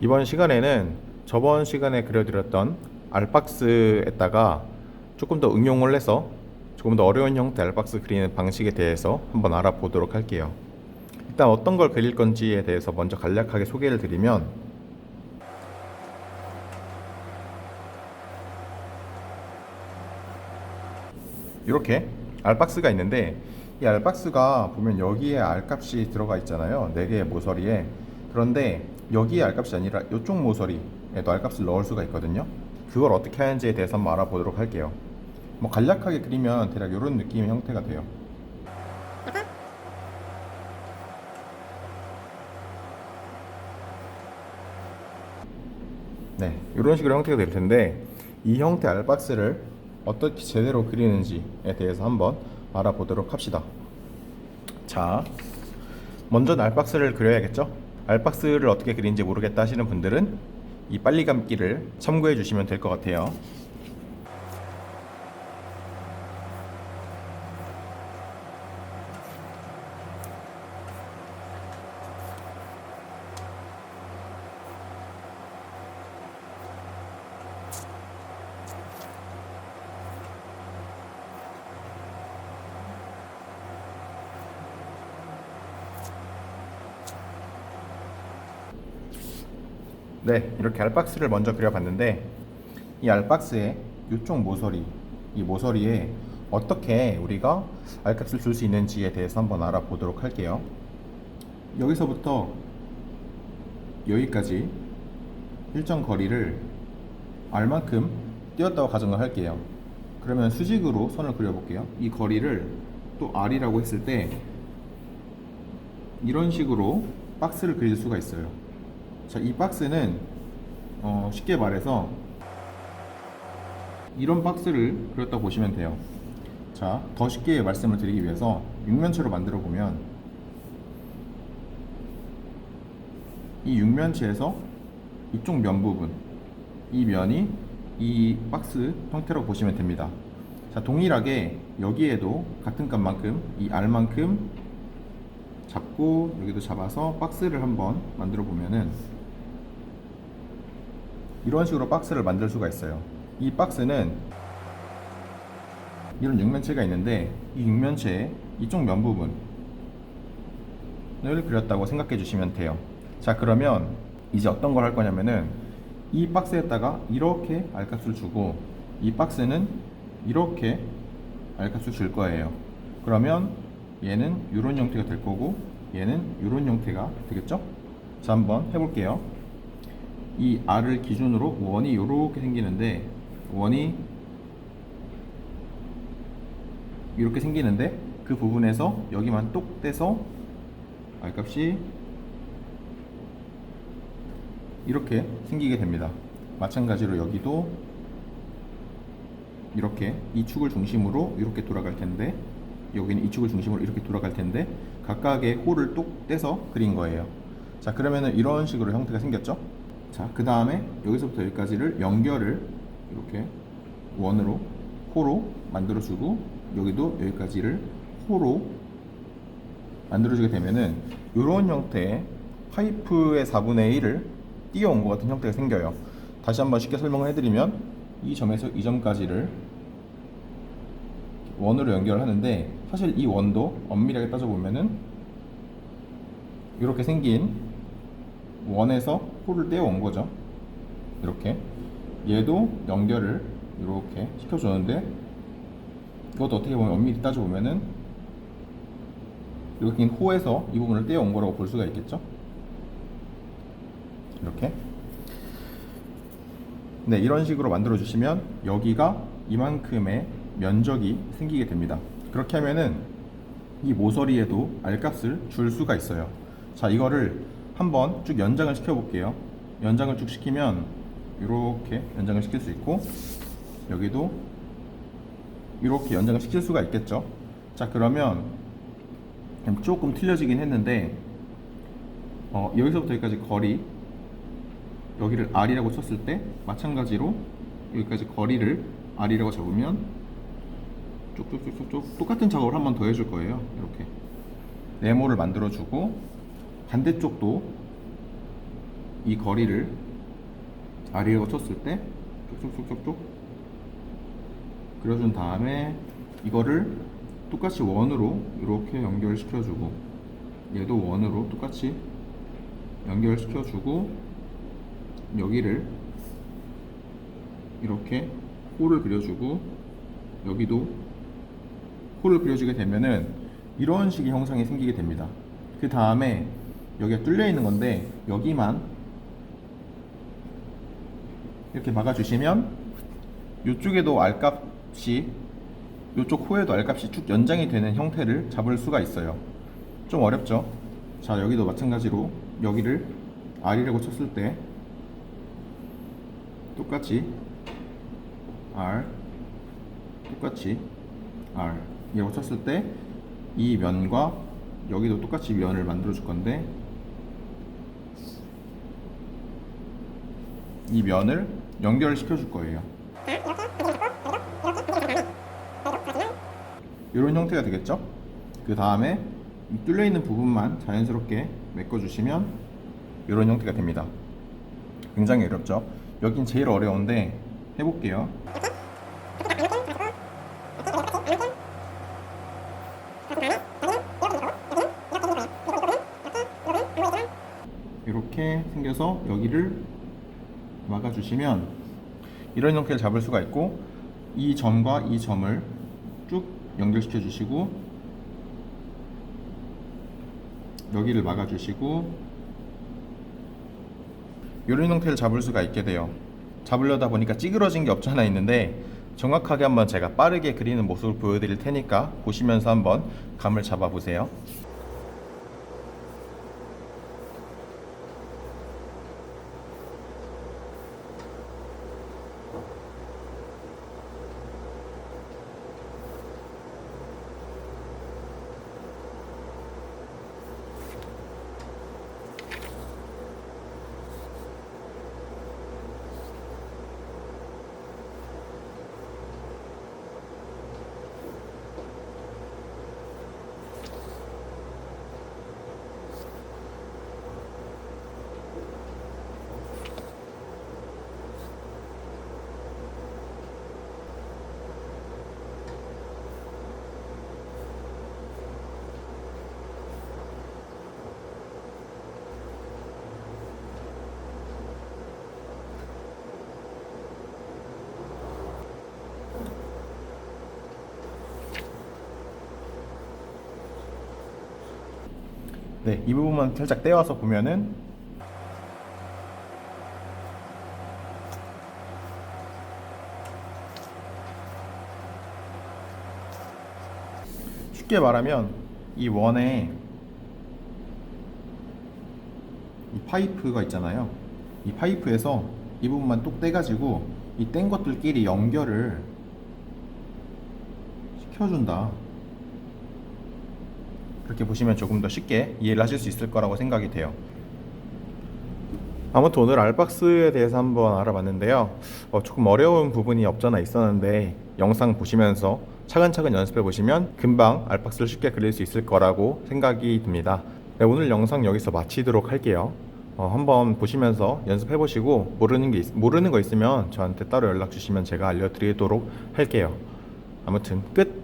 이번 시간에는 저번 시간에 그려드렸던 알박스에다가 조금 더 응용을 해서 조금 더 어려운 형태 알박스 그리는 방식에 대해서 한번 알아보도록 할게요. 일단 어떤 걸 그릴 건지에 대해서 먼저 간략하게 소개를 드리면, 이렇게 알박스가 있는데, 이 알박스가 보면 여기에 알값이 들어가 있잖아요. 4개의 모서리에. 그런데 여기에 알값이 아니라 이쪽 모서리에도 알값을 넣을 수가 있거든요. 그걸 어떻게 하는지에 대해서 한번 알아보도록 할게요. 뭐 간략하게 그리면 대략 이런 느낌의 형태가 돼요. 네, 이런 식으로 형태가 될 텐데, 이 형태 알박스를 어떻게 제대로 그리는지에 대해서 한번 알아보도록 합시다. 자, 먼저 알박스를 그려야겠죠? 알박스를 어떻게 그리는지 모르겠다 하시는 분들은 이 빨리 감기를 참고해 주시면 될 것 같아요. 네, 이렇게 알박스를 먼저 그려봤는데, 이 알박스의 이쪽 모서리, 이 모서리에 어떻게 우리가 알값을 줄 수 있는지에 대해서 한번 알아보도록 할게요. 여기서부터 여기까지 일정 거리를 r만큼 띄었다고 가정을 할게요. 그러면 수직으로 선을 그려볼게요. 이 거리를 또 r이라고 했을 때 이런 식으로 박스를 그릴 수가 있어요. 자, 이 박스는 쉽게 말해서 이런 박스를 그렸다고 보시면 돼요. 자, 더 쉽게 말씀을 드리기 위해서 육면체로 만들어 보면, 이 육면체에서 이쪽 면 부분, 이 면이 이 박스 형태라고 보시면 됩니다. 자, 동일하게 여기에도 같은 값만큼 이 r만큼 잡고 여기도 잡아서 박스를 한번 만들어 보면은 이런 식으로 박스를 만들 수가 있어요. 이 박스는 이런 육면체가 있는데, 이 육면체의 이쪽 면 부분을 그렸다고 생각해 주시면 돼요. 자, 그러면 이제 어떤 걸 할 거냐면은 이 박스에다가 이렇게 알값을 주고, 이 박스는 이렇게 알값을 줄 거예요. 그러면 얘는 이런 형태가 될 거고, 얘는 이런 형태가 되겠죠? 자, 한번 해볼게요. 이 r을 기준으로 원이 이렇게 생기는데, 원이 이렇게 생기는데, 그 부분에서 여기만 똑 떼서 r값이 이렇게 생기게 됩니다. 마찬가지로 여기도 이렇게 이 축을 중심으로 이렇게 돌아갈 텐데, 여기는 이 축을 중심으로 이렇게 돌아갈 텐데, 각각의 홀을 똑 떼서 그린 거예요. 자, 그러면은 이런 식으로 형태가 생겼죠? 자, 그 다음에 여기서부터 여기까지를 연결을 이렇게 원으로, 호로 만들어주고, 여기도 여기까지를 호로 만들어주게 되면은 이런 형태의 파이프의 4분의 1을 띄어온 것 같은 형태가 생겨요. 다시 한번 쉽게 설명을 해드리면, 이 점에서 이 점까지를 원으로 연결을 하는데, 사실 이 원도 엄밀하게 따져보면은 이렇게 생긴 원에서 홀을 떼어온 거죠. 이렇게 얘도 연결을 이렇게 시켜주는데, 이것도 어떻게 보면 엄밀히 따져보면은 이렇게 긴 호에서 이 부분을 떼어온 거라고 볼 수가 있겠죠. 이렇게, 네, 이런 식으로 만들어 주시면 여기가 이만큼의 면적이 생기게 됩니다. 그렇게 하면은 이 모서리에도 알값을 줄 수가 있어요. 자, 이거를 한번 쭉 연장을 시켜 볼게요. 연장을 쭉 시키면 이렇게 연장을 시킬 수 있고, 여기도 이렇게 연장을 시킬 수가 있겠죠. 자, 그러면 조금 틀려지긴 했는데, 여기서부터 여기까지 거리, 여기를 r이라고 쳤을 때 마찬가지로 여기까지 거리를 r이라고 잡으면 쭉쭉쭉쭉 똑같은 작업을 한 번 더 해줄 거예요. 이렇게 네모를 만들어주고, 반대쪽도 이 거리를 아래로 쳤을 때 쪽쪽쪽쪽쪽 그려준 다음에 이거를 똑같이 원으로 이렇게 연결시켜주고 얘도 원으로 똑같이 연결시켜주고 여기를 이렇게 홀을 그려주고 여기도 홀을 그려주게 되면은 이런 식의 형상이 생기게 됩니다. 그 다음에 여기가 뚫려 있는 건데 여기만 이렇게 막아주시면 이쪽에도 알값이 이쪽 호에도 알값이 쭉 연장이 되는 형태를 잡을 수가 있어요. 좀 어렵죠? 자, 여기도 마찬가지로 여기를 R이라고 쳤을 때 똑같이 R 똑같이 R 이라고 쳤을 때 이 면과 여기도 똑같이 면을 만들어 줄 건데 이 면을 연결시켜 줄 거예요. 이런 형태가 되겠죠? 그 다음에 뚫려 있는 부분만 자연스럽게 메꿔 주시면 이런 형태가 됩니다. 굉장히 어렵죠? 여긴 제일 어려운데 해볼게요. 이렇게 생겨서 여기를 막아주시면 이런 형태를 잡을 수가 있고 이 점과 이 점을 쭉 연결시켜 주시고 여기를 막아주시고 이런 형태를 잡을 수가 있게 돼요. 잡으려다 보니까 찌그러진 게 없지 않아 있는데 정확하게 한번 제가 빠르게 그리는 모습을 보여드릴 테니까 보시면서 한번 감을 잡아 보세요. 네, 이 부분만 살짝 떼어서 보면은 쉽게 말하면 이 원에 이 파이프가 있잖아요. 이 파이프에서 이 부분만 똑 떼가지고 이 뗀 것들끼리 연결을 시켜준다. 그렇게 보시면 조금 더 쉽게 이해를 하실 수 있을 거라고 생각이 돼요. 아무튼 오늘 알박스에 대해서 한번 알아봤는데요. 조금 어려운 부분이 없잖아 있었는데 영상 보시면서 차근차근 연습해 보시면 금방 알박스를 쉽게 그릴 수 있을 거라고 생각이 듭니다. 네, 오늘 영상 여기서 마치도록 할게요. 한번 보시면서 연습해 보시고 모르는 거 있으면 저한테 따로 연락 주시면 제가 알려드리도록 할게요. 아무튼 끝!